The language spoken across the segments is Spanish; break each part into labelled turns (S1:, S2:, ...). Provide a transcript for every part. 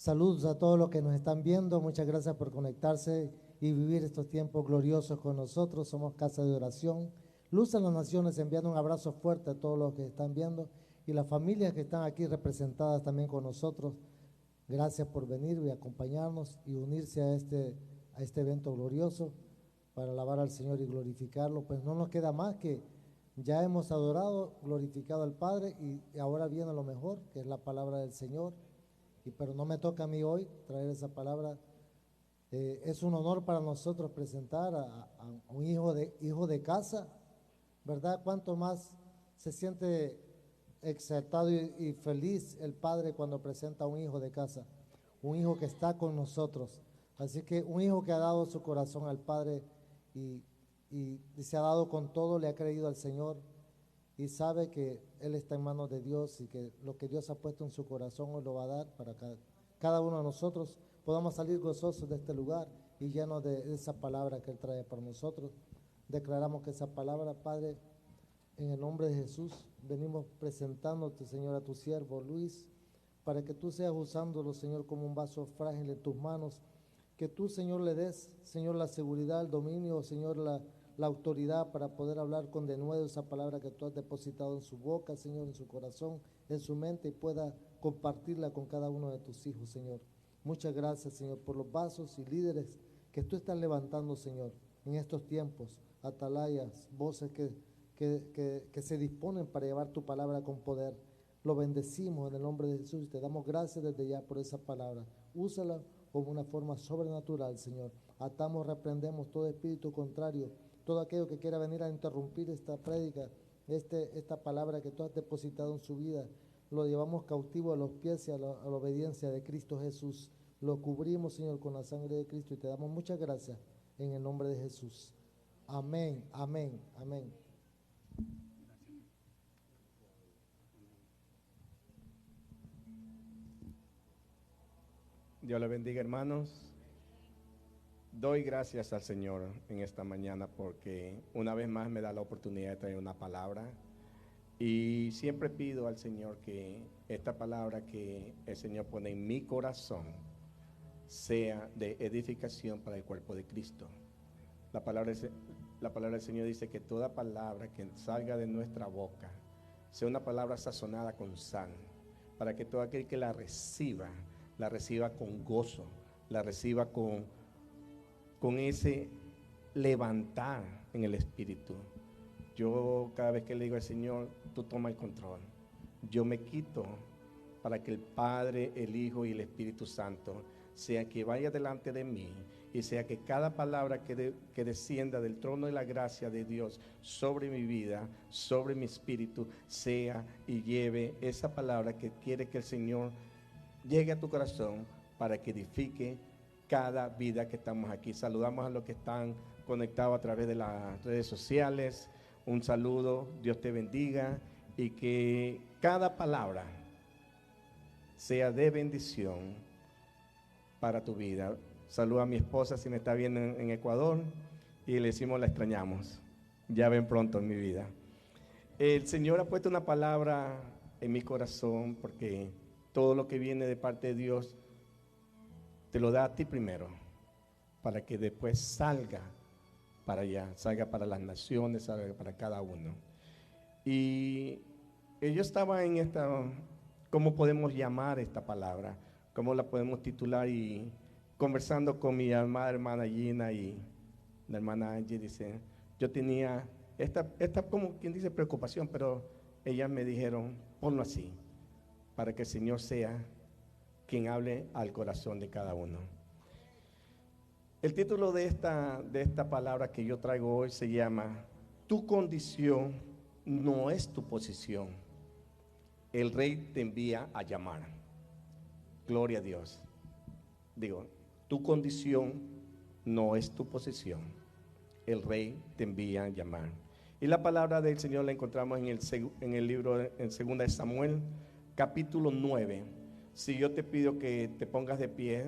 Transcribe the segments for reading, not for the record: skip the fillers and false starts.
S1: Saludos a todos los que nos están viendo. Muchas gracias por conectarse y vivir estos tiempos gloriosos con nosotros. Somos Casa de Oración. Luz en las Naciones, enviando un abrazo fuerte a todos los que están viendo y las familias que están aquí representadas también con nosotros. Gracias por venir y acompañarnos y unirse a este evento glorioso para alabar al Señor y glorificarlo. Pues no nos queda más que ya hemos adorado, glorificado al Padre y ahora viene lo mejor, que es la palabra del Señor. Pero no me toca a mí hoy traer esa palabra. Es un honor para nosotros presentar a un hijo de casa, ¿verdad? Cuánto más se siente exaltado y feliz el padre cuando presenta a un hijo de casa, un hijo que está con nosotros. Así que un hijo que ha dado su corazón al Padre y, y se ha dado con todo, le ha creído al Señor y sabe que Él está en manos de Dios y que lo que Dios ha puesto en su corazón Él lo va a dar para cada uno de nosotros podamos salir gozosos de este lugar y llenos de esa palabra que Él trae para nosotros. Declaramos que esa palabra, Padre, en el nombre de Jesús, venimos presentándote, Señor, a tu siervo Luis, para que tú seas usándolo, Señor, como un vaso frágil en tus manos, que tú, Señor, le des, Señor, la seguridad, el dominio, Señor, la autoridad para poder hablar con denuedo esa palabra que tú has depositado en su boca, Señor, en su corazón, en su mente, y pueda compartirla con cada uno de tus hijos, Señor. Muchas gracias, Señor, por los vasos y líderes que tú estás levantando, Señor, en estos tiempos, atalayas, voces que se disponen para llevar tu palabra con poder. Lo bendecimos en el nombre de Jesús y te damos gracias desde ya por esa palabra. Úsala como una forma sobrenatural, Señor. Atamos, reprendemos todo espíritu contrario, todo aquello que quiera venir a interrumpir esta prédica, esta palabra que tú has depositado en su vida. Lo llevamos cautivo a los pies y a la obediencia de Cristo Jesús. Lo cubrimos, Señor, con la sangre de Cristo y te damos muchas gracias en el nombre de Jesús. Amén, amén, amén.
S2: Dios le bendiga, hermanos. Doy gracias al Señor en esta mañana porque una vez más me da la oportunidad de traer una palabra. Y siempre pido al Señor que esta palabra que el Señor pone en mi corazón sea de edificación para el cuerpo de Cristo. La palabra, la palabra del Señor dice que toda palabra que salga de nuestra boca sea una palabra sazonada con sal, para que todo aquel que la reciba con gozo, la reciba con ese levantar en el espíritu. Yo cada vez que le digo al Señor, tú toma el control. Yo me quito para que el Padre, el Hijo y el Espíritu Santo sea que vaya delante de mí y sea que cada palabra que descienda del trono de la gracia de Dios sobre mi vida, sobre mi espíritu, sea y lleve esa palabra que quiere que el Señor llegue a tu corazón para que edifique cada vida que estamos aquí. Saludamos a los que están conectados a través de las redes sociales. Un saludo, Dios te bendiga y que cada palabra sea de bendición para tu vida. Saludo a mi esposa si me está viendo en Ecuador y le decimos la extrañamos. Ya ven pronto en mi vida. El Señor ha puesto una palabra en mi corazón porque todo lo que viene de parte de Dios te lo da a ti primero para que después salga para allá, salga para las naciones, salga para cada uno. Y yo estaba en esta, ¿cómo podemos llamar esta palabra? ¿Cómo la podemos titular? Y conversando con mi amada hermana Gina y la hermana Angie, dice, yo tenía esta como quien dice preocupación, pero ellas me dijeron, ponlo así, para que el Señor sea quien hable al corazón de cada uno. El título de esta palabra que yo traigo hoy se llama Tu condición no es tu posición. El Rey te envía a llamar. Gloria a Dios. Digo, tu condición no es tu posición. El Rey te envía a llamar. Y la palabra del Señor la encontramos en el libro, en 2 de Samuel, capítulo 9. Si yo te pido que te pongas de pie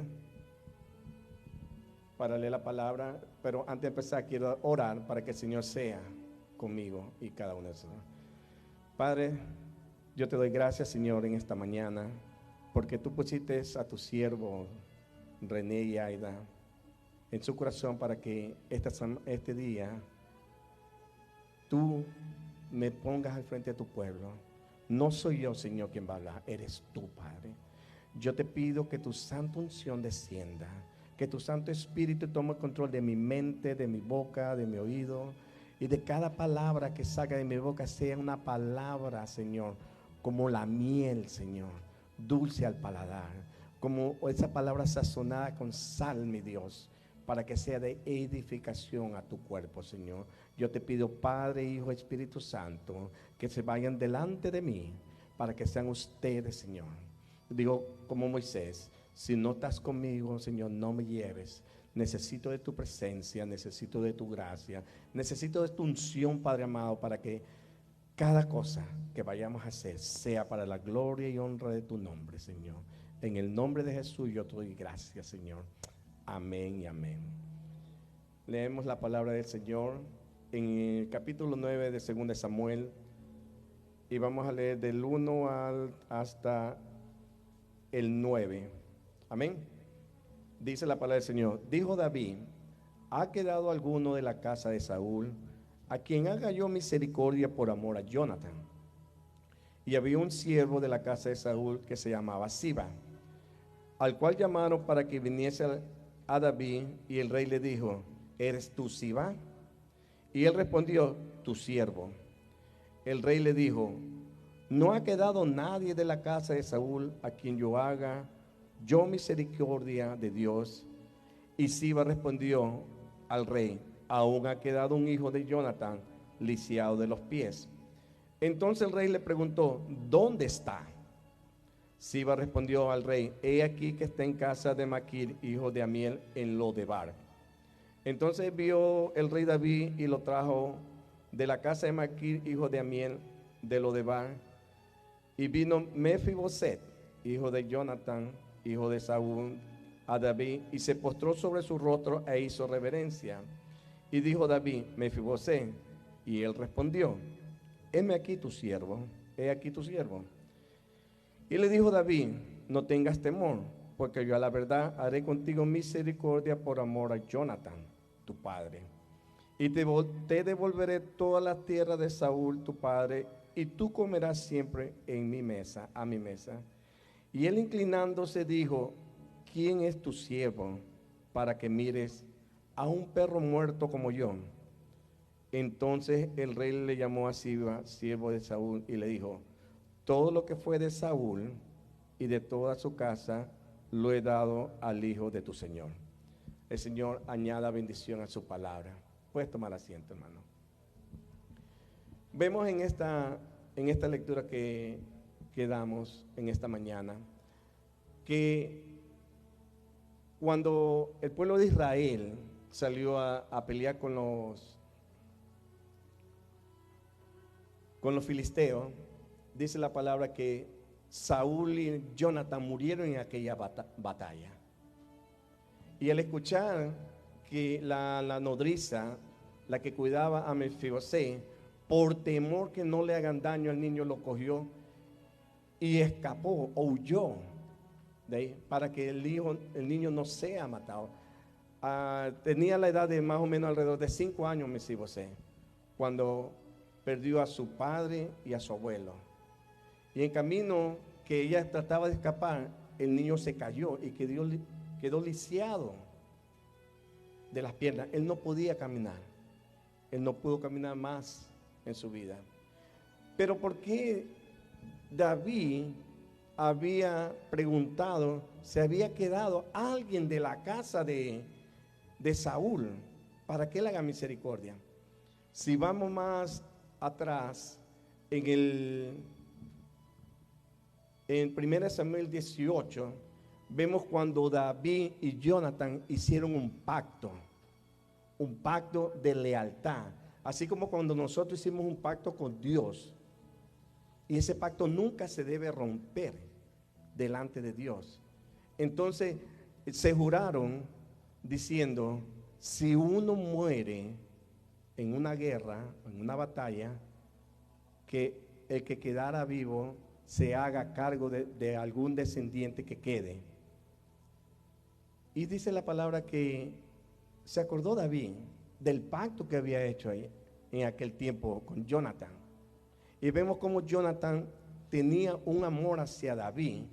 S2: para leer la palabra, pero antes de empezar quiero orar para que el Señor sea conmigo y cada uno de nosotros. Padre, yo te doy gracias, Señor, en esta mañana. porque tú pusiste a tu siervo René y Aida en su corazón para que este día tú me pongas al frente de tu pueblo. No soy yo, Señor, quien va a hablar, eres tú, Padre. Yo te pido que tu santa unción descienda, que tu Santo Espíritu tome control de mi mente, de mi boca, de mi oído, y de cada palabra que salga de mi boca sea una palabra, Señor, como la miel, Señor, dulce al paladar, como esa palabra sazonada con sal, mi Dios, para que sea de edificación a tu cuerpo, Señor. Yo te pido, Padre, Hijo, Espíritu Santo, que se vayan delante de mí, para que sean ustedes, Señor. Digo, como Moisés, si no estás conmigo, Señor, no me lleves. Necesito de tu presencia, necesito de tu gracia, necesito de tu unción, Padre amado, para que cada cosa que vayamos a hacer sea para la gloria y honra de tu nombre, Señor. En el nombre de Jesús yo te doy gracias, Señor. Amén y amén. Leemos la palabra del Señor en el capítulo 9 de 2 de Samuel y vamos a leer del 1 hasta el 9. Amén. Dice la palabra del Señor: dijo David: ¿ha quedado alguno de la casa de Saúl a quien haga yo misericordia por amor a Jonathan? Y había un siervo de la casa de Saúl que se llamaba Siba, al cual llamaron para que viniese a David, y el rey le dijo: ¿eres tú Siba? Y él respondió: tu siervo. El rey le dijo: no ha quedado nadie de la casa de Saúl a quien yo haga yo misericordia de Dios. Y Siba respondió al rey: aún ha quedado un hijo de Jonathan, lisiado de los pies. Entonces el rey le preguntó: ¿dónde está? Siba respondió al rey: he aquí que está en casa de Maquir, hijo de Amiel, en Lodebar. Entonces vio el rey David y lo trajo de la casa de Maquir, hijo de Amiel, de Lodebar. Y vino Mefiboset, hijo de Jonathan, hijo de Saúl, a David, y se postró sobre su rostro e hizo reverencia. Y dijo David: Mefiboset. Y él respondió: heme aquí tu siervo, he aquí tu siervo. Y le dijo David: no tengas temor, porque yo a la verdad haré contigo misericordia por amor a Jonathan, tu padre. Y te devolveré todas las tierras de Saúl, tu padre, y tú comerás siempre en mi mesa, a mi mesa. Y él, inclinándose, dijo: ¿quién es tu siervo para que mires a un perro muerto como yo? Entonces el rey le llamó a Siba, siervo de Saúl, y le dijo: todo lo que fue de Saúl y de toda su casa lo he dado al hijo de tu señor. El Señor añada bendición a su palabra. Puedes tomar asiento, hermano. Vemos en esta lectura que damos en esta mañana que cuando el pueblo de Israel salió a pelear con los filisteos, dice la palabra que Saúl y Jonathan murieron en aquella batalla. Y al escuchar que la nodriza, la que cuidaba a Mefiboset, por temor que no le hagan daño al niño, lo cogió y escapó o huyó de ahí para que el niño no sea matado. Tenía la edad de más o menos alrededor de 5 años Mefiboset, cuando perdió a su padre y a su abuelo. Y en camino que ella trataba de escapar, el niño se cayó y quedó lisiado de las piernas. Él no podía caminar. Él no pudo caminar más en su vida. Pero ¿por qué David había preguntado si había quedado alguien de la casa de Saúl para que él haga misericordia? Si vamos más atrás, en 1 Samuel 18, vemos cuando David y Jonathan hicieron un pacto de lealtad, así como cuando nosotros hicimos un pacto con Dios, y ese pacto nunca se debe romper delante de Dios. Entonces se juraron diciendo: si uno muere en una guerra, en una batalla, que el que quedara vivo se haga cargo de algún descendiente que quede. Y dice la palabra que se acordó David del pacto que había hecho ahí en aquel tiempo con Jonathan. Y vemos cómo Jonathan tenía un amor hacia David,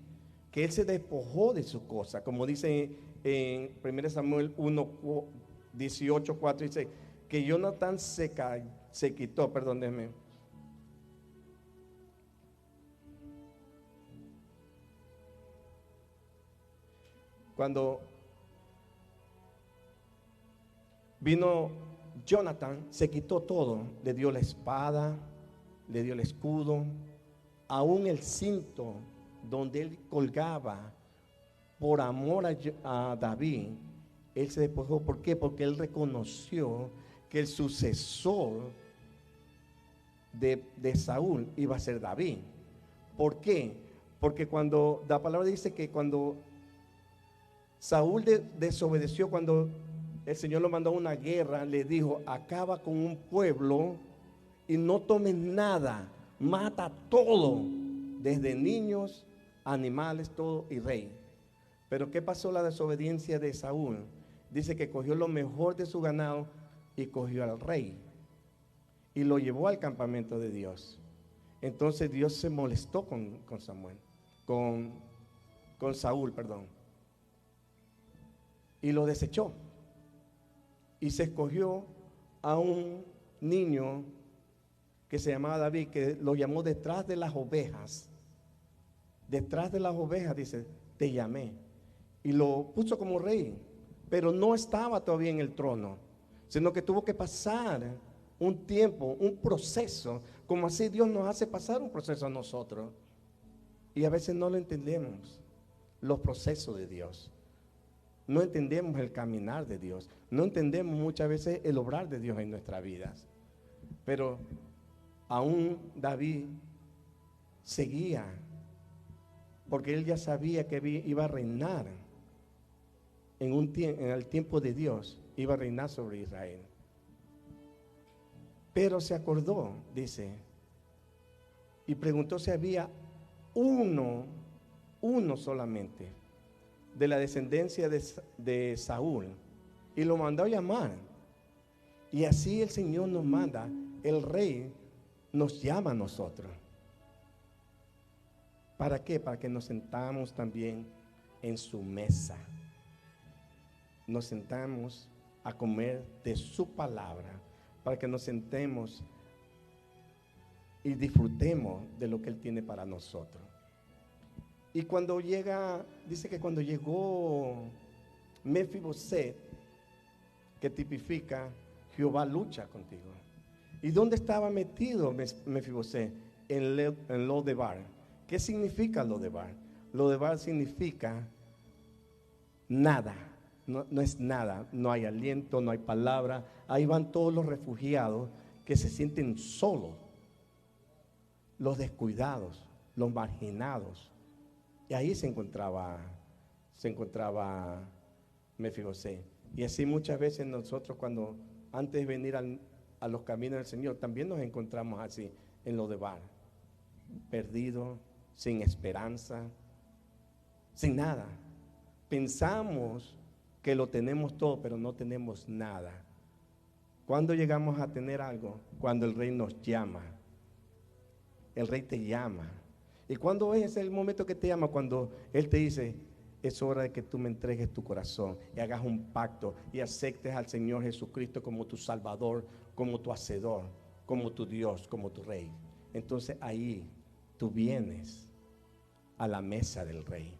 S2: que él se despojó de su cosa, como dice en 1 Samuel 1, 18, 4, dice que Jonathan se quitó, perdónenme. Cuando vino Jonathan, se quitó todo, le dio la espada, le dio el escudo, aún el cinto donde él colgaba por amor a David, él se despojó. ¿Por qué? Porque él reconoció que el sucesor de Saúl iba a ser David. ¿Por qué? Porque cuando la palabra dice que cuando Saúl desobedeció, cuando el Señor lo mandó a una guerra, le dijo: acaba con un pueblo y no tomes nada, mata todo, desde niños, animales, todo, y rey. Pero ¿qué pasó? La desobediencia de Saúl. Dice que cogió lo mejor de su ganado y cogió al rey y lo llevó al campamento de Dios. Entonces Dios se molestó con Saúl, perdón, y lo desechó. Y se escogió a un niño que se llamaba David, que lo llamó detrás de las ovejas. Detrás de las ovejas, dice, te llamé. Y lo puso como rey, pero no estaba todavía en el trono, sino que tuvo que pasar un tiempo, un proceso, como así Dios nos hace pasar un proceso a nosotros. Y a veces no lo entendemos, los procesos de Dios. No entendemos el caminar de Dios. No entendemos muchas veces el obrar de Dios en nuestras vidas. Pero aún David seguía, porque él ya sabía que iba a reinar en el tiempo de Dios, iba a reinar sobre Israel. Pero se acordó, dice, y preguntó si había uno solamente de la descendencia de Saúl, y lo mandó a llamar. Y así el Señor nos manda, el rey nos llama a nosotros. ¿Para qué? Para que nos sentamos también en su mesa. Nos sentamos a comer de su palabra, para que nos sentemos y disfrutemos de lo que Él tiene para nosotros. Y cuando dice que cuando llegó Mefiboset, que tipifica Jehová lucha contigo. ¿Y dónde estaba metido Mefiboset? En Lodebar. ¿Qué significa Lodebar? Lodebar significa nada. No es nada, no hay aliento, no hay palabra. Ahí van todos los refugiados que se sienten solos, los descuidados, los marginados. Y ahí se encontraba Mefiboset. Y así muchas veces nosotros, cuando antes de venir a los caminos del Señor, también nos encontramos así en Lodebar, perdidos, sin esperanza, sin nada. Pensamos que lo tenemos todo, pero no tenemos nada. ¿Cuándo llegamos a tener algo? Cuando el Rey nos llama. El Rey te llama. ¿Y cuándo es el momento que te llama? Cuando Él te dice: es hora de que tú me entregues tu corazón y hagas un pacto y aceptes al Señor Jesucristo como tu Salvador, como tu Hacedor, como tu Dios, como tu Rey. Entonces ahí tú vienes a la mesa del Rey.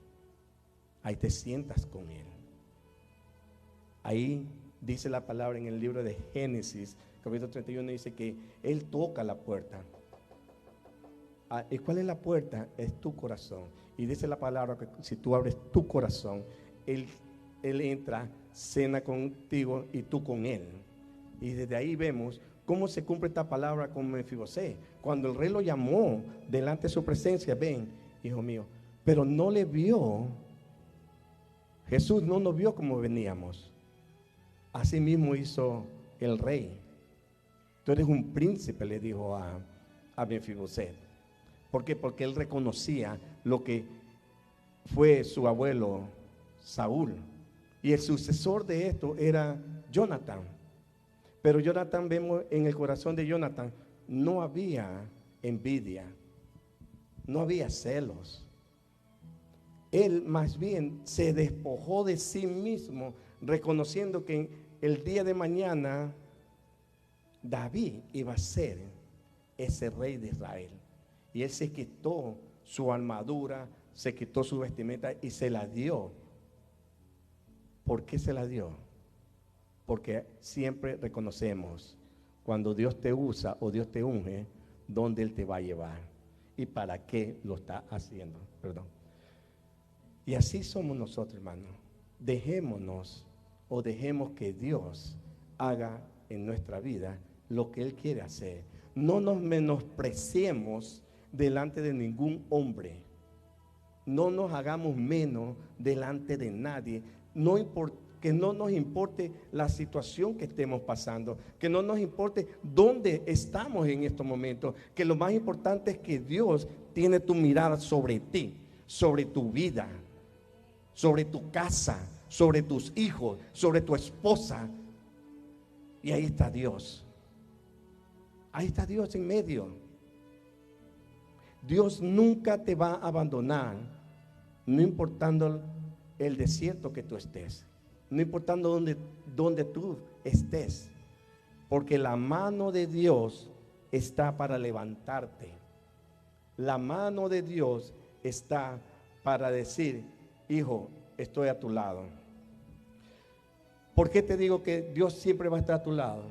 S2: Ahí te sientas con Él. Ahí dice la palabra en el libro de Génesis, capítulo 31, dice que Él toca la puerta. ¿Y cuál es la puerta? Es tu corazón. Y dice la palabra que si tú abres tu corazón, Él entra, cena contigo y tú con Él. Y desde ahí vemos cómo se cumple esta palabra con Mefiboset. Cuando el rey lo llamó delante de su presencia: ven, hijo mío. Pero no le vio. Jesús no nos vio como veníamos. Así mismo hizo el rey. Tú eres un príncipe, le dijo a Mefiboset. ¿Por qué? Porque él reconocía lo que fue su abuelo Saúl. Y el sucesor de esto era Jonathan. Pero Jonathan, vemos en el corazón de Jonathan, no había envidia, no había celos. Él más bien se despojó de sí mismo, reconociendo que el día de mañana David iba a ser ese rey de Israel. Y él se quitó su armadura, se quitó su vestimenta y se la dio. ¿Por qué se la dio? Porque siempre reconocemos cuando Dios te usa o Dios te unge, dónde Él te va a llevar y para qué lo está haciendo. Perdón. Y así somos nosotros, hermanos. Dejémonos o dejemos que Dios haga en nuestra vida lo que Él quiere hacer. No nos menospreciemos delante de ningún hombre. No nos hagamos menos delante de nadie. Que no nos importe la situación que estemos pasando, que no nos importe dónde estamos en estos momentos, que lo más importante es que Dios tiene tu mirada sobre ti, sobre tu vida, sobre tu casa, sobre tus hijos, sobre tu esposa. Y ahí está Dios. Ahí está Dios en medio. Dios nunca te va a abandonar, no importando el desierto que tú estés, no importando donde tú estés, porque la mano de Dios está para levantarte. La mano de Dios está para decir: hijo, estoy a tu lado. ¿Por qué te digo que Dios siempre va a estar a tu lado?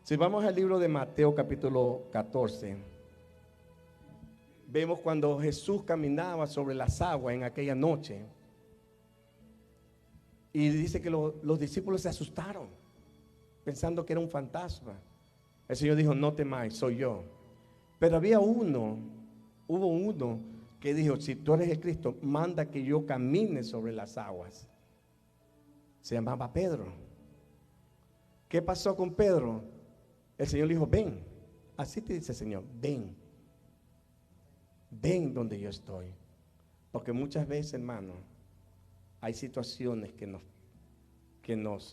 S2: Si vamos al libro de Mateo capítulo 14, vemos cuando Jesús caminaba sobre las aguas en aquella noche. Y dice que los discípulos se asustaron, pensando que era un fantasma. El Señor dijo: no temáis, soy yo. Pero hubo uno que dijo: si tú eres el Cristo, manda que yo camine sobre las aguas. Se llamaba Pedro. ¿Qué pasó con Pedro? El Señor le dijo: ven. Así te dice el Señor: ven. Ven donde yo estoy. Porque muchas veces, hermano, hay situaciones que nos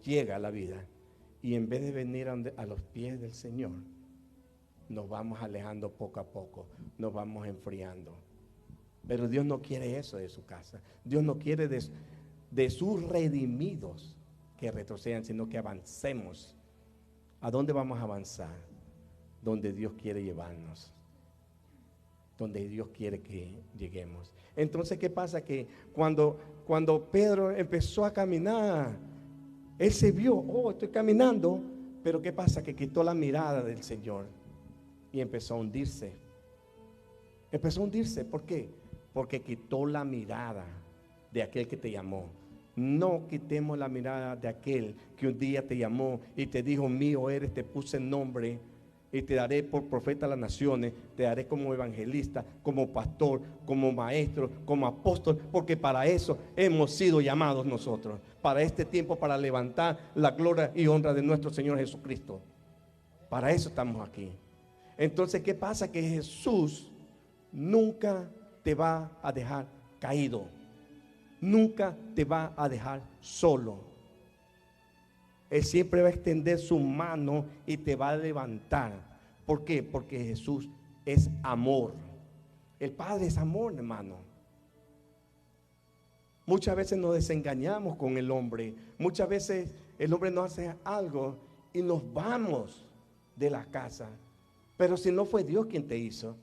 S2: llega a la vida, y en vez de venir a los pies del Señor, nos vamos alejando poco a poco, nos vamos enfriando. Pero Dios no quiere eso de su casa. Dios no quiere de sus redimidos que retrocedan, sino que avancemos. ¿A dónde vamos a avanzar? Donde Dios quiere llevarnos, donde Dios quiere que lleguemos. Entonces, ¿qué pasa? Que cuando Pedro empezó a caminar, él se vio: estoy caminando. Pero ¿qué pasa? Que quitó la mirada del Señor y empezó a hundirse. Empezó a hundirse. ¿Por qué? Porque quitó la mirada de aquel que te llamó. No quitemos la mirada de aquel que un día te llamó y te dijo: mío eres, te puse el nombre y te daré por profeta a las naciones, te daré como evangelista, como pastor, como maestro, como apóstol, porque para eso hemos sido llamados nosotros, para este tiempo, para levantar la gloria y honra de nuestro Señor Jesucristo. Para eso estamos aquí. Entonces, ¿qué pasa? Que Jesús nunca te va a dejar caído, nunca te va a dejar solo. Él siempre va a extender su mano y te va a levantar. ¿Por qué? Porque Jesús es amor. El Padre es amor, hermano. Muchas veces nos desengañamos con el hombre. Muchas veces el hombre nos hace algo y nos vamos de la casa. Pero si no fue Dios quien te hizo,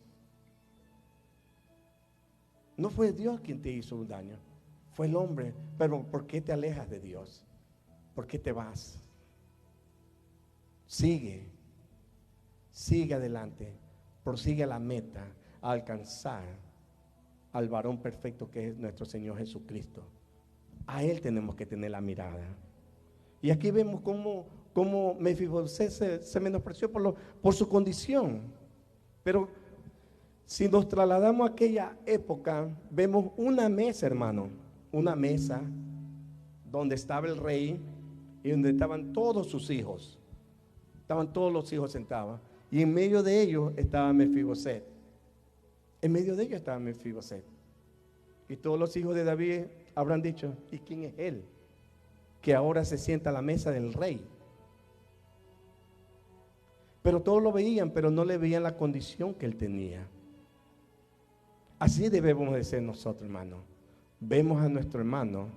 S2: no fue Dios quien te hizo un daño, fue el hombre. Pero ¿por qué te alejas de Dios? ¿Por qué te vas? Sigue adelante, prosigue a la meta, a alcanzar al varón perfecto que es nuestro Señor Jesucristo. A Él tenemos que tener la mirada. Y aquí vemos cómo Mefiboseth se menospreció por su condición. Pero si nos trasladamos a aquella época, vemos una mesa, hermano, una mesa donde estaba el rey y donde estaban todos sus hijos. Estaban todos los hijos sentados, y en medio de ellos estaba Mefiboseth. En medio de ellos estaba Mefiboset. Y todos los hijos de David habrán dicho, ¿y quién es él? Que ahora se sienta a la mesa del rey. Pero todos lo veían, pero no le veían la condición que él tenía. Así debemos de ser nosotros, hermano. Vemos a nuestro hermano,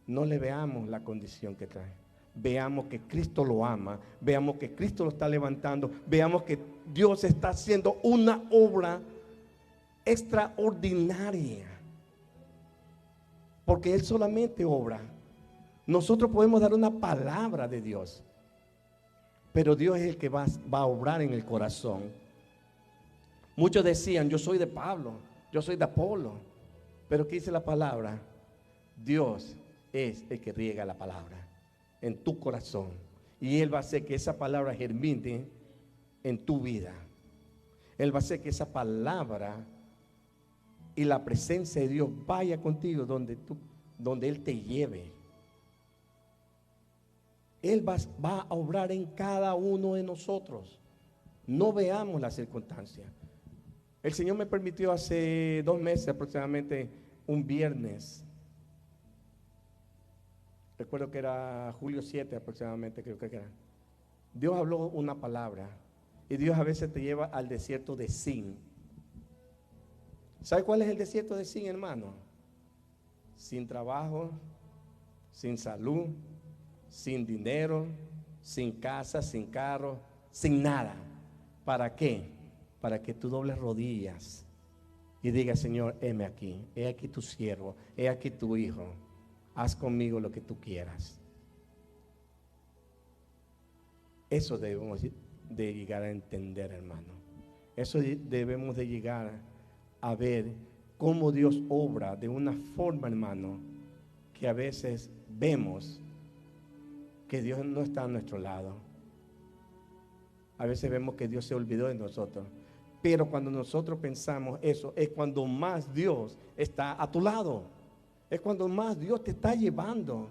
S2: no le veamos la condición que trae. Veamos que Cristo lo ama, veamos que Cristo lo está levantando, veamos que Dios está haciendo una obra extraordinaria. Porque Él solamente obra. Nosotros podemos dar una palabra de Dios, pero Dios es el que va a obrar en el corazón. Muchos decían, yo soy de Pablo, yo soy de Apolo, pero ¿qué dice la palabra? Dios es el que riega la palabra en tu corazón, y Él va a hacer que esa palabra germine en tu vida. Él va a hacer que esa palabra y la presencia de Dios vaya contigo donde Él te lleve. Él va a obrar en cada uno de nosotros. No veamos las circunstancias. El Señor me permitió hace 2 meses aproximadamente, un viernes. Recuerdo que era julio 7 aproximadamente, creo que era. Dios habló una palabra. Y Dios a veces te lleva al desierto de Sin. ¿Sabe cuál es el desierto de Sin, hermano? Sin trabajo, sin salud, sin dinero, sin casa, sin carro, sin nada. ¿Para qué? Para que tú dobles rodillas y digas, Señor, heme aquí, he aquí tu siervo, he aquí tu hijo, haz conmigo lo que tú quieras. Eso debemos de llegar a entender, hermano. Eso debemos de llegar a ver cómo Dios obra de una forma, hermano, que a veces vemos que Dios no está a nuestro lado. A veces vemos que Dios se olvidó de nosotros. Pero cuando nosotros pensamos eso, es cuando más Dios está a tu lado. Es cuando más Dios te está llevando.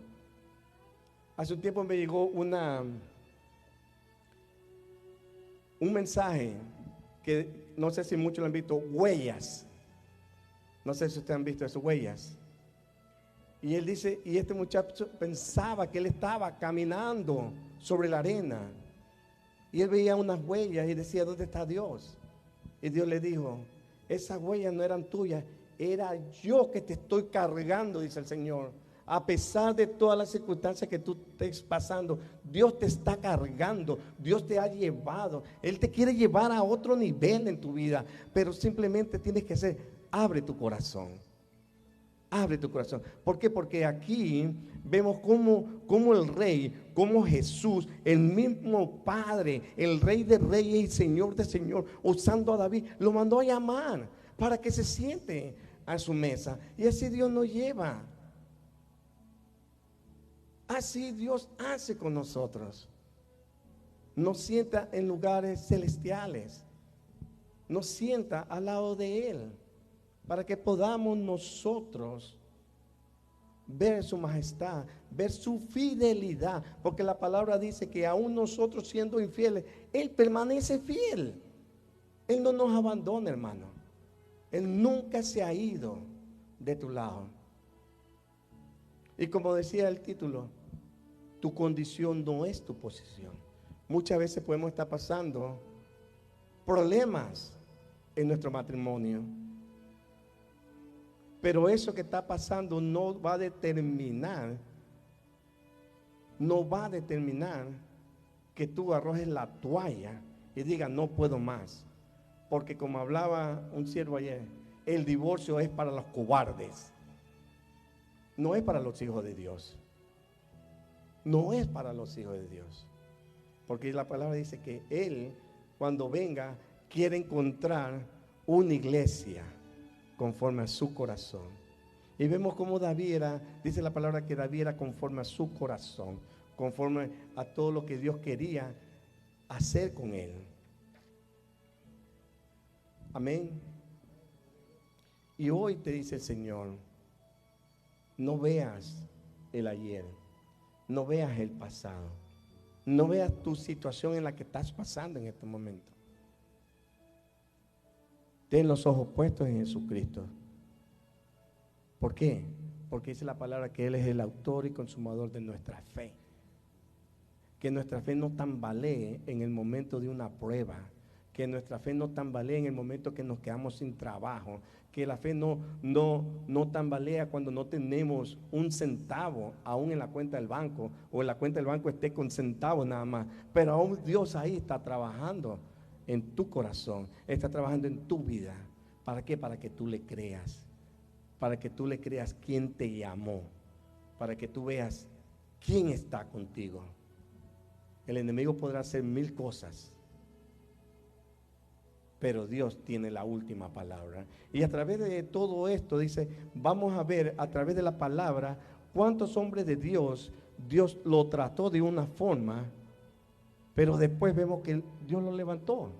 S2: Hace un tiempo me llegó un mensaje que no sé si muchos lo han visto, huellas. No sé si ustedes han visto esas huellas. Y él dice, y este muchacho pensaba que él estaba caminando sobre la arena. Y él veía unas huellas y decía, ¿dónde está Dios? Y Dios le dijo, esas huellas no eran tuyas, era yo que te estoy cargando, dice el Señor. A pesar de todas las circunstancias que tú estés pasando, Dios te está cargando, Dios te ha llevado. Él te quiere llevar a otro nivel en tu vida, pero simplemente tienes que hacer, abre tu corazón. Abre tu corazón. ¿Por qué? Porque aquí vemos cómo el rey, como Jesús, el mismo Padre, el Rey de Reyes y Señor de Señor, usando a David, lo mandó a llamar para que se siente a su mesa. Y así Dios nos lleva. Así Dios hace con nosotros. Nos sienta en lugares celestiales. Nos sienta al lado de Él, para que podamos nosotros ver su majestad, ver su fidelidad, porque la palabra dice que aún nosotros siendo infieles, Él permanece fiel. Él no nos abandona, hermano. Él nunca se ha ido de tu lado. Y como decía el título, tu condición no es tu posición. Muchas veces podemos estar pasando problemas en nuestro matrimonio, pero eso que está pasando no va a determinar que tú arrojes la toalla y digas no puedo más. Porque como hablaba un siervo ayer, el divorcio es para los cobardes. No es para los hijos de Dios. No es para los hijos de Dios. Porque la palabra dice que Él, cuando venga, quiere encontrar una iglesia conforme a su corazón. Y vemos como David era, dice la palabra que David era conforme a su corazón, conforme a todo lo que Dios quería hacer con él. Amén. Y hoy te dice el Señor, no veas el ayer, no veas el pasado, no veas tu situación en la que estás pasando en este momento. Ten los ojos puestos en Jesucristo. ¿Por qué? Porque dice la palabra que Él es el autor y consumador de nuestra fe. Que nuestra fe no tambalee en el momento de una prueba. Que nuestra fe no tambalee en el momento que nos quedamos sin trabajo. Que la fe no tambalea cuando no tenemos un centavo aún en la cuenta del banco, o en la cuenta del banco esté con centavos nada más. Pero aún Dios ahí está trabajando en tu corazón, está trabajando en tu vida. ¿Para qué? Para que tú le creas. Para que tú le creas quién te llamó. Para que tú veas quién está contigo. El enemigo podrá hacer 1000 cosas, pero Dios tiene la última palabra. Y a través de todo esto dice, vamos a ver a través de la palabra cuántos hombres de Dios lo trató de una forma, pero después vemos que Dios lo levantó.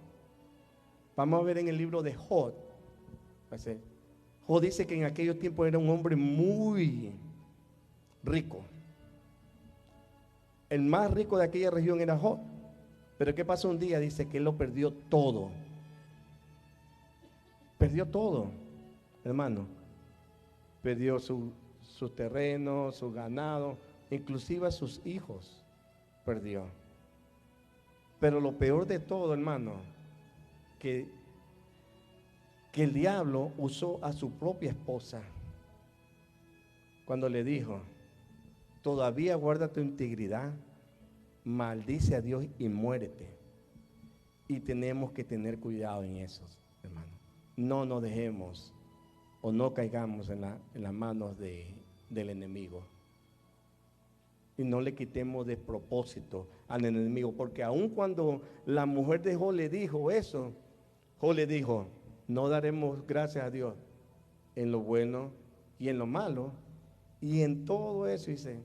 S2: Vamos a ver en el libro de Job. Job dice que en aquellos tiempos era un hombre muy rico. El más rico de aquella región era Job. Pero ¿qué pasó un día? Dice que él lo perdió todo. Perdió todo, hermano. Perdió su terreno, su ganado, inclusive a sus hijos perdió. Pero lo peor de todo, hermano, que el diablo usó a su propia esposa cuando le dijo, todavía guarda tu integridad, maldice a Dios y muérete. Y tenemos que tener cuidado en eso, hermano. No nos dejemos o no caigamos en las manos del enemigo. Y no le quitemos de propósito al enemigo. Porque aun cuando la mujer de Job le dijo eso, Job le dijo, no daremos gracias a Dios en lo bueno y en lo malo. Y en todo eso dice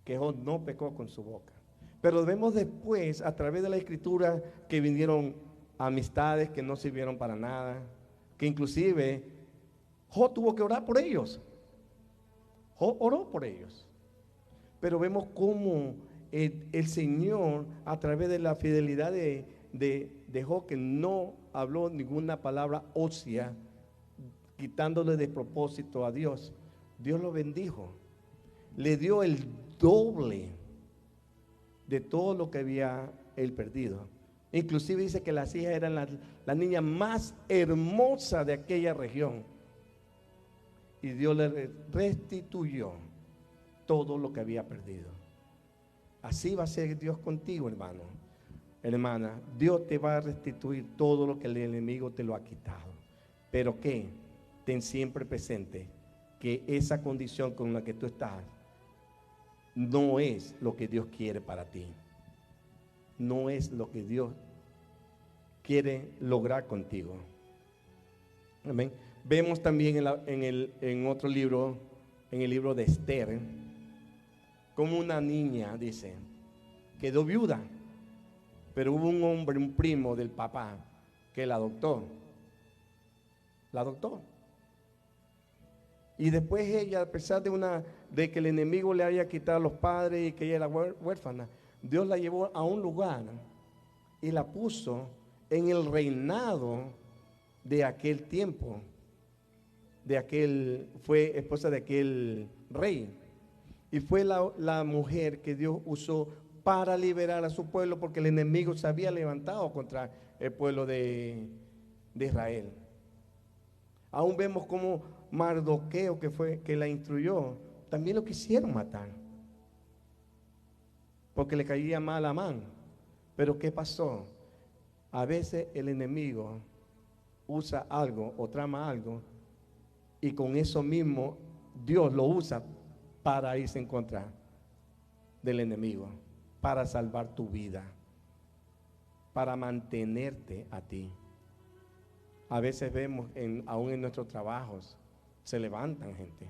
S2: que Job no pecó con su boca. Pero vemos después, a través de la escritura, que vinieron amistades que no sirvieron para nada, que inclusive Job tuvo que orar por ellos. Job oró por ellos. Pero vemos cómo el Señor, a través de la fidelidad de Job, que no habló ninguna palabra ósea, quitándole de propósito a Dios, Dios lo bendijo. Le dio el doble de todo lo que había él perdido. Inclusive dice que las hijas eran la niña más hermosa de aquella región. Y Dios le restituyó todo lo que había perdido. Así va a ser Dios contigo, hermano. Hermana, Dios te va a restituir todo lo que el enemigo te lo ha quitado. Pero ¿qué? Ten siempre presente que esa condición con la que tú estás no es lo que Dios quiere para ti. No es lo que Dios quiere lograr contigo. Amén. Vemos también en otro libro, en el libro de Esther, como una niña, dice, quedó viuda, pero hubo un hombre, un primo del papá, que la adoptó. La adoptó. Y después ella, a pesar de que el enemigo le haya quitado a los padres y que ella era huérfana, Dios la llevó a un lugar y la puso en el reinado de aquel tiempo. Fue esposa de aquel rey. Y fue la mujer que Dios usó para liberar a su pueblo, porque el enemigo se había levantado contra el pueblo de Israel. Aún vemos como Mardoqueo, que la instruyó, también lo quisieron matar, porque le caía mal a Amán. Pero ¿qué pasó? A veces el enemigo usa algo o trama algo, y con eso mismo Dios lo usa para irse en contra del enemigo, para salvar tu vida, para mantenerte a ti. A veces vemos, aún en nuestros trabajos, se levantan gente.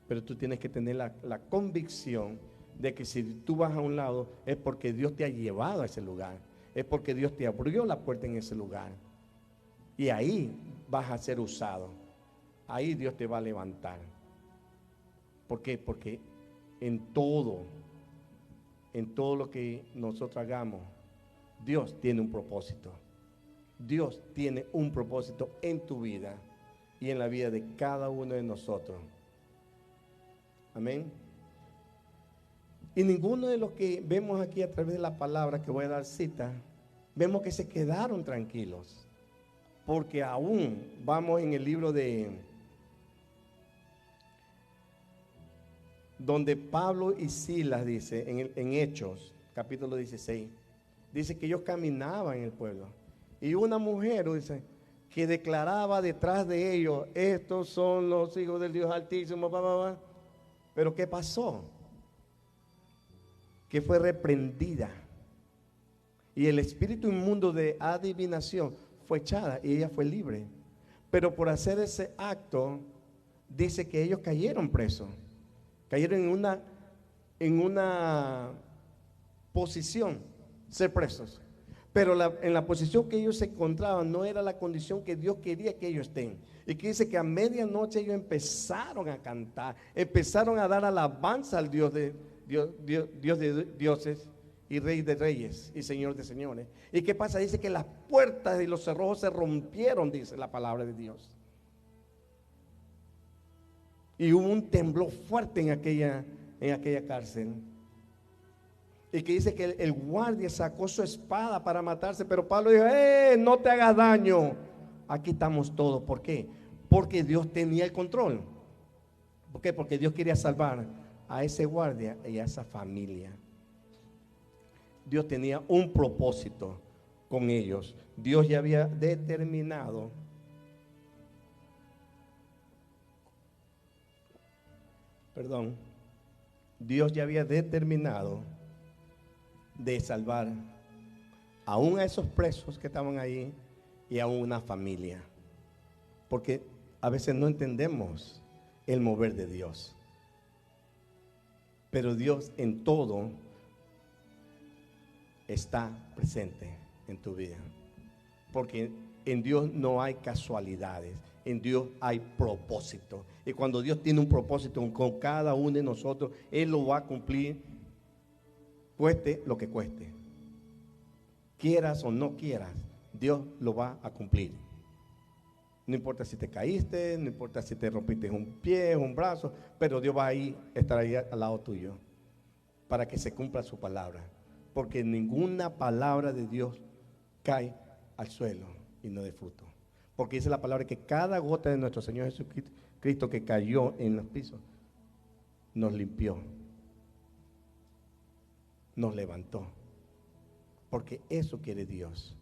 S2: Pero tú tienes que tener la convicción de que si tú vas a un lado es porque Dios te ha llevado a ese lugar. Es porque Dios te abrió la puerta en ese lugar. Y ahí vas a ser usado. Ahí Dios te va a levantar. ¿Por qué? Porque en todo lo que nosotros hagamos, Dios tiene un propósito. Dios tiene un propósito en tu vida y en la vida de cada uno de nosotros. Amén. Y ninguno de los que vemos aquí a través de la palabra que voy a dar cita, vemos que se quedaron tranquilos. Porque aún vamos en el libro de donde Pablo y Silas dice, en Hechos, capítulo 16, dice que ellos caminaban en el pueblo. Y una mujer, dice, que declaraba detrás de ellos, estos son los hijos del Dios Altísimo, Pero ¿qué pasó? Que fue reprendida. Y el espíritu inmundo de adivinación fue echada y ella fue libre. Pero por hacer ese acto, dice que ellos cayeron presos. Cayeron en una posición, ser presos. Pero en la posición que ellos se encontraban no era la condición que Dios quería que ellos estén. Y que dice que a medianoche ellos empezaron a cantar, empezaron a dar alabanza al Dios de dioses y Rey de reyes y Señor de señores. ¿Y qué pasa? Dice que las puertas y los cerrojos se rompieron, dice la palabra de Dios. Y hubo un temblor fuerte en aquella cárcel. Y que dice que el guardia sacó su espada para matarse, pero Pablo dijo, no te hagas daño. Aquí estamos todos. ¿Por qué? Porque Dios tenía el control. ¿Por qué? Porque Dios quería salvar a ese guardia y a esa familia. Dios tenía un propósito con ellos. Dios ya había determinado Dios ya había determinado de salvar aún a esos presos que estaban ahí y a una familia. Porque a veces no entendemos el mover de Dios. Pero Dios en todo está presente en tu vida. Porque en Dios no hay casualidades, en Dios hay propósito. Y cuando Dios tiene un propósito con cada uno de nosotros, Él lo va a cumplir, cueste lo que cueste. Quieras o no quieras, Dios lo va a cumplir. No importa si te caíste, no importa si te rompiste un pie, un brazo, pero Dios va a estar ahí al lado tuyo para que se cumpla su palabra. Porque ninguna palabra de Dios cae al suelo y no de fruto. Porque dice la palabra que cada gota de nuestro Señor Jesucristo que cayó en los pisos nos limpió, nos levantó. Porque eso quiere Dios,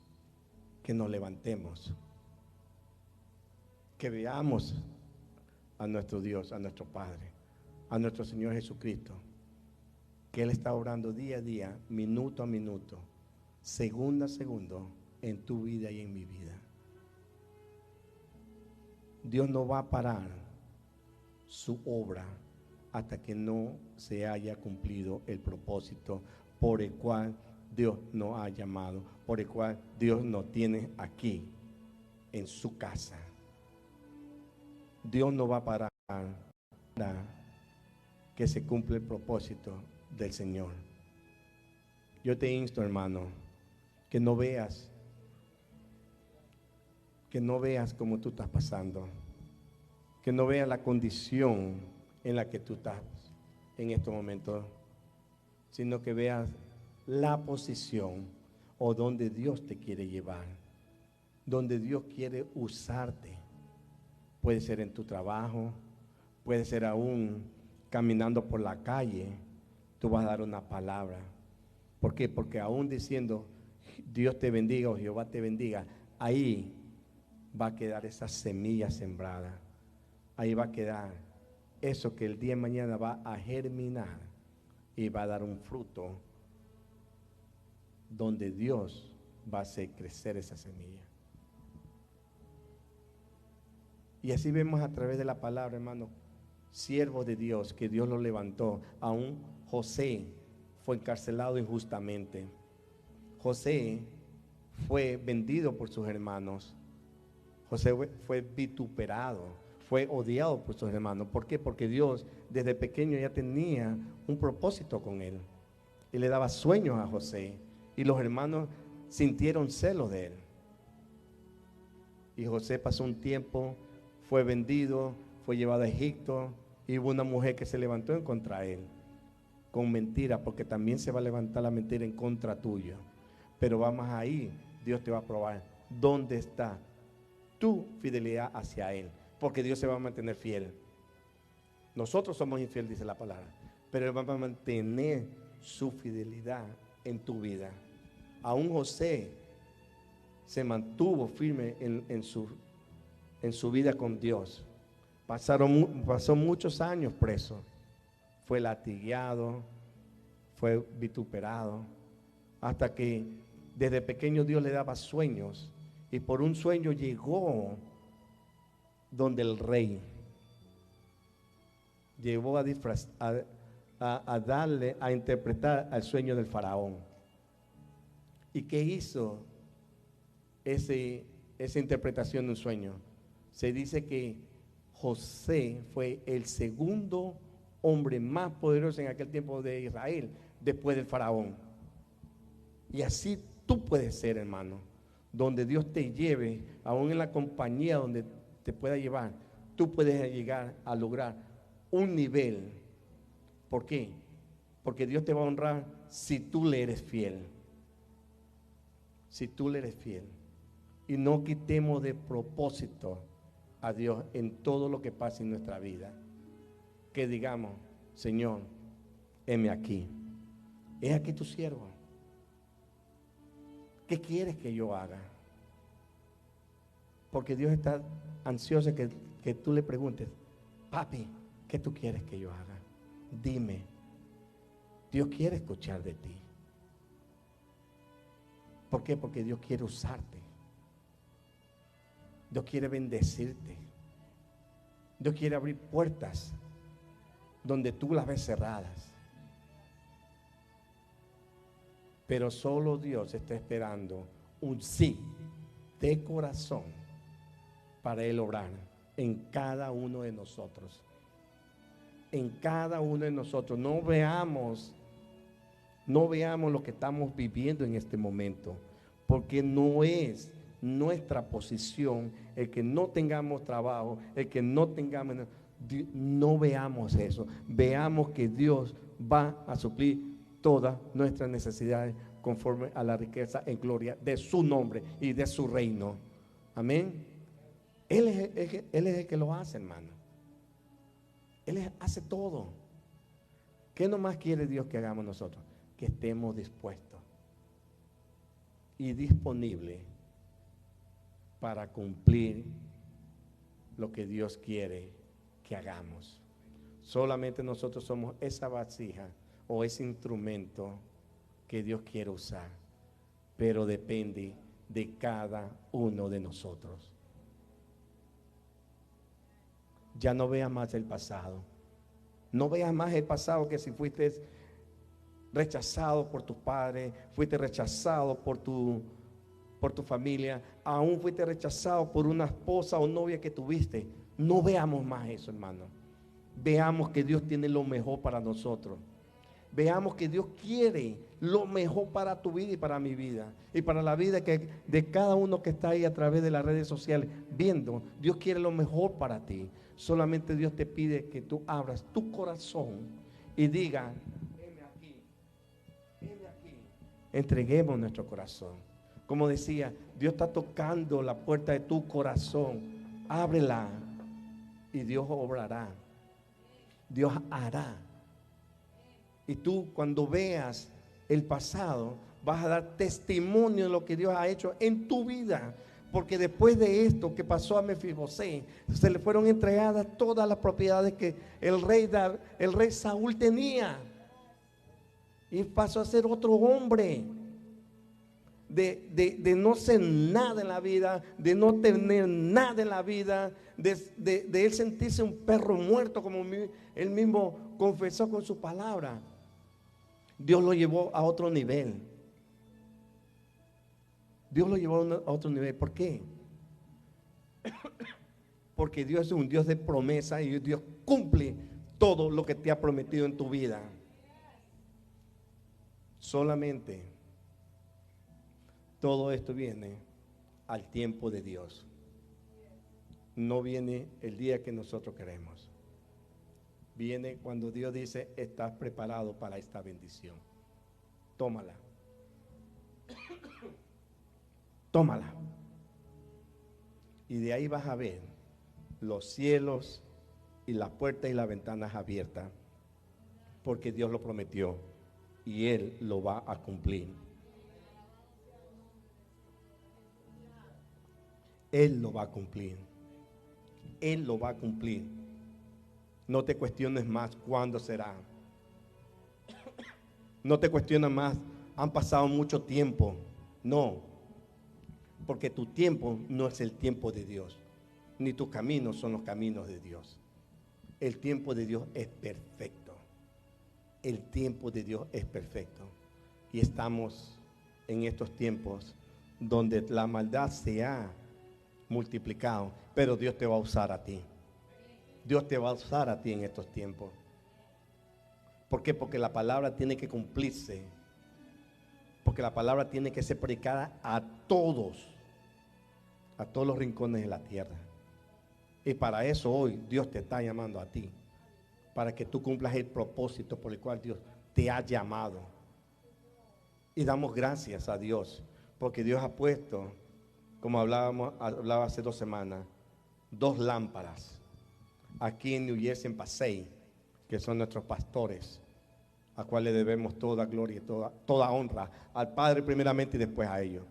S2: que nos levantemos, que veamos a nuestro Dios, a nuestro Padre, a nuestro Señor Jesucristo, que Él está obrando día a día, minuto a minuto, segundo a segundo, en tu vida y en mi vida. Dios no va a parar su obra hasta que no se haya cumplido el propósito por el cual Dios nos ha llamado, por el cual Dios nos tiene aquí, en su casa. Dios no va a parar hasta que se cumpla el propósito del Señor. Yo te insto, hermano, que no veas cómo tú estás pasando, que no veas la condición en la que tú estás en estos momentos, sino que veas la posición o donde Dios te quiere llevar, donde Dios quiere usarte. Puede ser en tu trabajo, puede ser aún caminando por la calle, tú vas a dar una palabra. ¿Por qué? Porque aún diciendo Dios te bendiga o Jehová te bendiga, ahí va a quedar esa semilla sembrada. Ahí va a quedar eso que el día de mañana va a germinar y va a dar un fruto donde Dios va a hacer crecer esa semilla. Y así vemos a través de la palabra, hermano, siervo de Dios, que Dios lo levantó. Aún José fue encarcelado injustamente. José fue vendido por sus hermanos. José fue vituperado, fue odiado por sus hermanos. ¿Por qué? Porque Dios desde pequeño ya tenía un propósito con él. Y le daba sueños a José. Y los hermanos sintieron celos de él. Y José pasó un tiempo, fue vendido, fue llevado a Egipto, y hubo una mujer que se levantó en contra de él, con mentira, porque también se va a levantar la mentira en contra tuyo. Pero vamos ahí, Dios te va a probar dónde está tu fidelidad hacia Él, porque Dios se va a mantener fiel. Nosotros somos infieles, dice la palabra, pero Él va a mantener su fidelidad en tu vida. Aún José se mantuvo firme en su vida con Dios. Pasó muchos años preso, fue latigueado, fue vituperado, hasta que desde pequeño Dios le daba sueños, y por un sueño llegó donde el rey. Llevó a darle, a interpretar al sueño del faraón. ¿Y qué hizo esa interpretación de un sueño? Se dice que José fue el segundo hombre más poderoso en aquel tiempo de Israel, después del faraón. Y así tú puedes ser, hermano, donde Dios te lleve, aún en la compañía donde te pueda llevar, tú puedes llegar a lograr un nivel. ¿Por qué? Porque Dios te va a honrar si tú le eres fiel. Si tú le eres fiel. Y no quitemos de propósito a Dios en todo lo que pasa en nuestra vida. Que digamos, Señor, heme aquí. Es aquí tu siervo. ¿Qué quieres que yo haga? Porque Dios está ansioso que tú le preguntes, papi, ¿qué tú quieres que yo haga? Dime. Dios quiere escuchar de ti. ¿Por qué? Porque Dios quiere usarte. Dios quiere bendecirte. Dios quiere abrir puertas donde tú las ves cerradas. Pero solo Dios está esperando un sí de corazón para Él obrar en cada uno de nosotros. En cada uno de nosotros. No veamos lo que estamos viviendo en este momento, porque no es nuestra posición el que no tengamos trabajo, el que no tengamos, no veamos eso. Veamos que Dios va a suplir todas nuestras necesidades conforme a la riqueza en gloria de su nombre y de su reino. Amén. Él es el que lo hace, hermano. Él hace todo. ¿Qué nomás quiere Dios que hagamos nosotros? Que estemos dispuestos y disponibles para cumplir lo que Dios quiere que hagamos. Solamente nosotros somos esa vasija o ese instrumento que Dios quiere usar, pero depende de cada uno de nosotros. Ya no veas más el pasado. No veas más el pasado, que si fuiste rechazado por tus padres, fuiste rechazado por tu familia, aún fuiste rechazado por una esposa o novia que tuviste. No veamos más eso, hermano. Veamos que Dios tiene lo mejor para nosotros. Veamos que Dios quiere lo mejor para tu vida y para mi vida y para la vida de cada uno que está ahí a través de las redes sociales viendo. Dios quiere lo mejor para ti. Solamente Dios te pide que tú abras tu corazón y diga, heme aquí, heme aquí. Entreguemos nuestro corazón. Como decía, Dios está tocando la puerta de tu corazón. Ábrela y Dios obrará. Dios hará. Y tú, cuando veas el pasado, vas a dar testimonio de lo que Dios ha hecho en tu vida. Porque después de esto que pasó a Mefibosé, se le fueron entregadas todas las propiedades que el rey Saúl tenía. Y pasó a ser otro hombre. De no ser nada en la vida, de no tener nada en la vida, de él sentirse un perro muerto, como él mismo confesó con su palabra. Dios lo llevó a otro nivel. Dios lo llevó a otro nivel. ¿Por qué? Porque Dios es un Dios de promesa y Dios cumple todo lo que te ha prometido en tu vida. Solamente todo esto viene al tiempo de Dios. no viene el día que nosotros queremos. Viene cuando Dios dice, estás preparado para esta bendición. Tómala. Tómala. Y de ahí vas a ver los cielos y las puertas y las ventanas abiertas, porque Dios lo prometió y Él lo va a cumplir. Él lo va a cumplir. Él lo va a cumplir. No te cuestiones más cuándo será. No te cuestiones más, han pasado mucho tiempo. No, porque tu tiempo no es el tiempo de Dios, ni tus caminos son los caminos de Dios. El tiempo de Dios es perfecto. El tiempo de Dios es perfecto. Y estamos en estos tiempos donde la maldad se ha multiplicado, pero Dios te va a usar a ti. Dios te va a usar a ti en estos tiempos. ¿Por qué? Porque la palabra tiene que cumplirse. Porque la palabra tiene que ser predicada a todos los rincones de la tierra. Y para eso hoy Dios te está llamando a ti, para que tú cumplas el propósito por el cual Dios te ha llamado. Y damos gracias a Dios, porque Dios ha puesto, como hablaba hace 2 semanas, 2 lámparas aquí en New Jersey, en Passaic, que son nuestros pastores, a cuales debemos toda gloria y toda honra al Padre primeramente y después a ellos,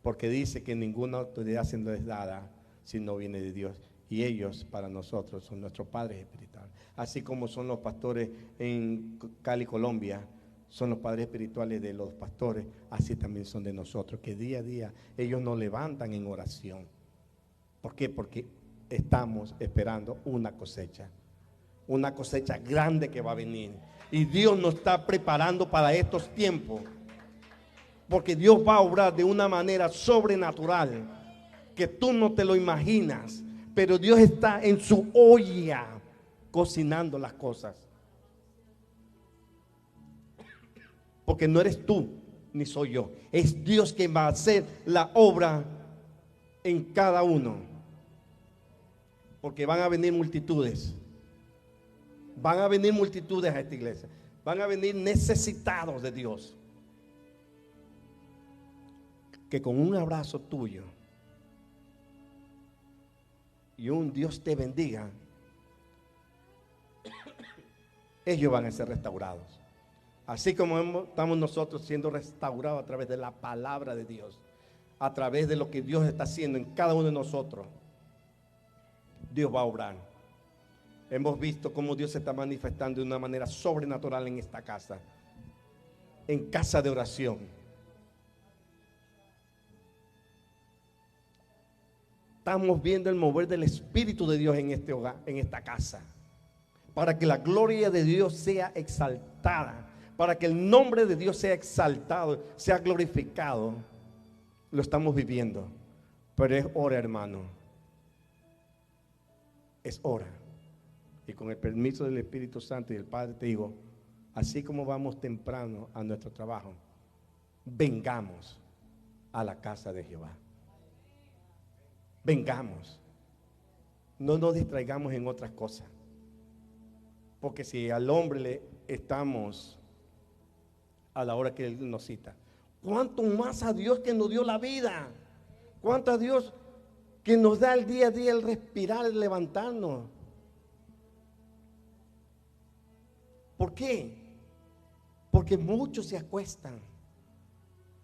S2: porque dice que ninguna autoridad siendo dada si no viene de Dios, y ellos para nosotros son nuestros padres espirituales, así como son los pastores en Cali, Colombia, son los padres espirituales de los pastores, así también son de nosotros, que día a día ellos nos levantan en oración. ¿Por qué? Porque estamos esperando una cosecha grande que va a venir, y Dios nos está preparando para estos tiempos, porque Dios va a obrar de una manera sobrenatural que tú no te lo imaginas, pero Dios está en su olla cocinando las cosas, porque no eres tú ni soy yo, es Dios quien va a hacer la obra en cada uno, porque van a venir multitudes. Van a venir multitudes a esta iglesia. Van a venir necesitados de Dios, que con un abrazo tuyo y un Dios te bendiga, ellos van a ser restaurados. Así como estamos nosotros siendo restaurados a través de la palabra de Dios, a través de lo que Dios está haciendo en cada uno de nosotros, Dios va a obrar. Hemos visto cómo Dios se está manifestando de una manera sobrenatural en esta casa, en casa de oración. Estamos viendo el mover del Espíritu de Dios en este hogar, en esta casa, para que la gloria de Dios sea exaltada, para que el nombre de Dios sea exaltado, sea glorificado. Lo estamos viviendo, pero es hora, hermano. Es hora. Y con el permiso del Espíritu Santo y del Padre te digo, así como vamos temprano a nuestro trabajo, vengamos a la casa de Jehová. Vengamos. No nos distraigamos en otras cosas. Porque si al hombre le estamos a la hora que Él nos cita, ¿cuánto más a Dios que nos dio la vida? ¿Cuánto a Dios que nos da el día a día, el respirar, el levantarnos? ¿Por qué? Porque muchos se acuestan.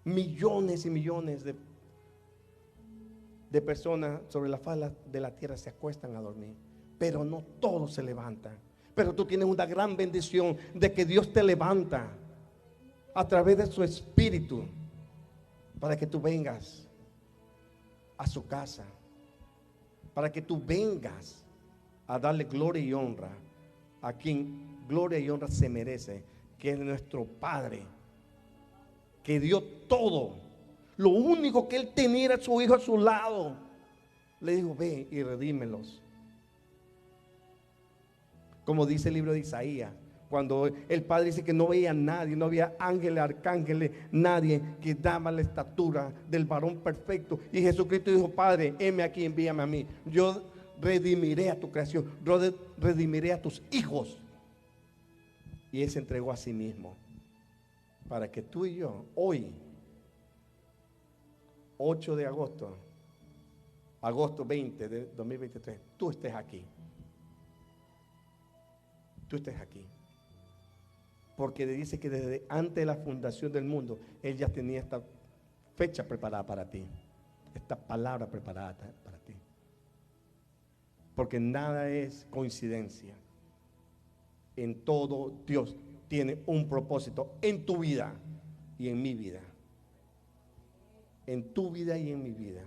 S2: Millones y millones de personas sobre la faz de la tierra se acuestan a dormir, pero no todos se levantan. Pero tú tienes una gran bendición de que Dios te levanta a través de su Espíritu, para que tú vengas a su casa, para que tú vengas a darle gloria y honra a quien gloria y honra se merece, que es nuestro Padre, que dio todo. Lo único que Él tenía era su Hijo a su lado. Le dijo, ve y redímelos. Como dice el libro de Isaías, cuando el Padre dice que no veía a nadie, no había ángeles, arcángeles, nadie que daba la estatura del varón perfecto. Y Jesucristo dijo, Padre, heme aquí, envíame a mí. Yo redimiré a tu creación, redimiré a tus hijos. Y Él se entregó a sí mismo para que tú y yo, hoy, 8 de agosto, agosto 20 de 2023, tú estés aquí. Tú estés aquí. Porque dice que desde antes de la fundación del mundo, Él ya tenía esta fecha preparada para ti, esta palabra preparada para ti. Porque nada es coincidencia. En todo Dios tiene un propósito en tu vida y en mi vida. En tu vida y en mi vida.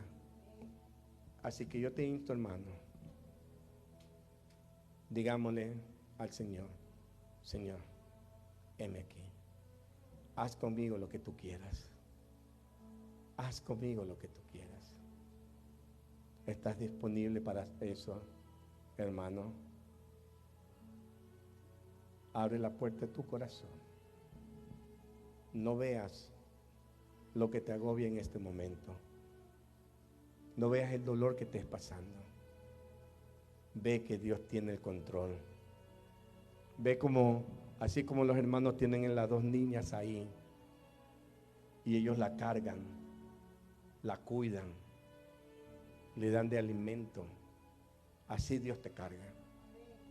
S2: Así que yo te insto, hermano, digámosle al Señor: Señor, heme aquí. Haz conmigo lo que tú quieras. Haz conmigo lo que tú quieras. ¿Estás disponible para eso, hermano? Abre la puerta de tu corazón. No veas lo que te agobia en este momento. No veas el dolor que estés pasando. Ve que Dios tiene el control. Ve como, así como los hermanos tienen en las 2 niñas ahí, y ellos la cargan, la cuidan, le dan de alimento. Así Dios te carga.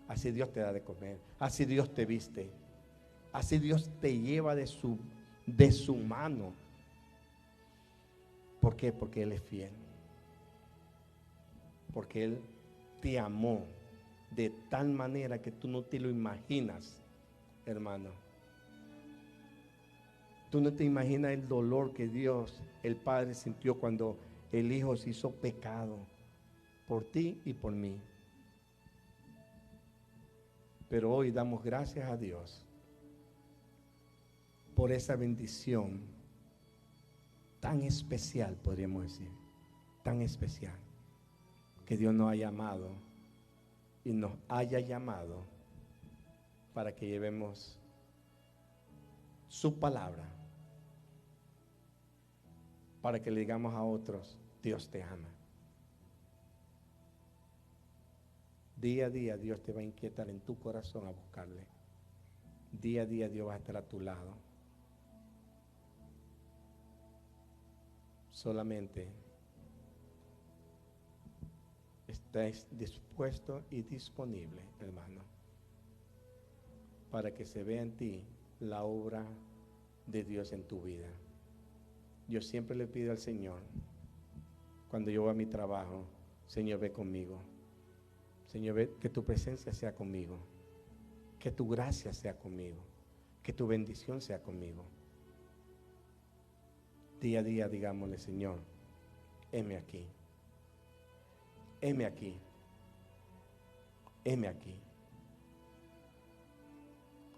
S2: Así Dios te da de comer. Así Dios te viste. Así Dios te lleva de su mano. ¿Por qué? Porque Él es fiel. Porque Él te amó de tal manera que tú no te lo imaginas, hermano. Tú no te imaginas el dolor que Dios, el Padre, sintió cuando el Hijo se hizo pecado por ti y por mí. Pero hoy damos gracias a Dios por esa bendición tan especial, podríamos decir, tan especial, que Dios nos ha llamado y nos haya llamado para que llevemos su palabra, para que le digamos a otros: Dios te ama. Día a día Dios te va a inquietar en tu corazón a buscarle. Día a día Dios va a estar a tu lado. Solamente estés dispuesto y disponible, hermano, para que se vea en ti la obra de Dios en tu vida. Yo siempre le pido al Señor, cuando yo voy a mi trabajo: Señor, ve conmigo. Señor, ve, que tu presencia sea conmigo, que tu gracia sea conmigo, que tu bendición sea conmigo. Día a día digámosle: Señor, heme aquí. Heme aquí. Heme aquí.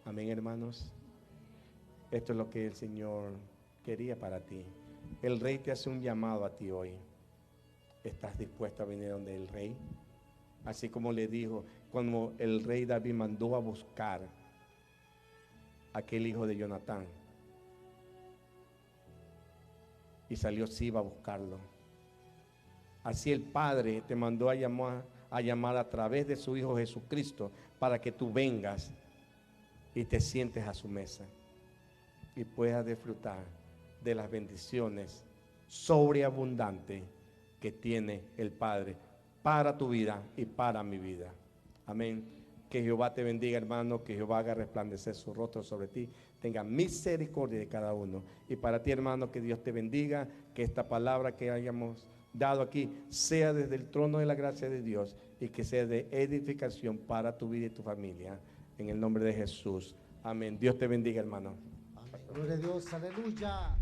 S2: Amén, hermanos. Esto es lo que el Señor quería para ti. El Rey te hace un llamado a ti hoy. ¿Estás dispuesto a venir donde el Rey? Así como le dijo, cuando el rey David mandó a buscar a aquel hijo de Jonatán, y salió Siba a buscarlo. Así el Padre te mandó a llamar a través de su Hijo Jesucristo, para que tú vengas y te sientes a su mesa y puedas disfrutar de las bendiciones sobreabundantes que tiene el Padre para tu vida y para mi vida. Amén. Que Jehová te bendiga, hermano. Que Jehová haga resplandecer su rostro sobre ti. Tenga misericordia de cada uno. Y para ti, hermano, que Dios te bendiga. Que esta palabra que hayamos dado aquí sea desde el trono de la gracia de Dios, y que sea de edificación para tu vida y tu familia. En el nombre de Jesús. Amén. Dios te bendiga, hermano.
S1: Amén. Gloria a Dios. Aleluya.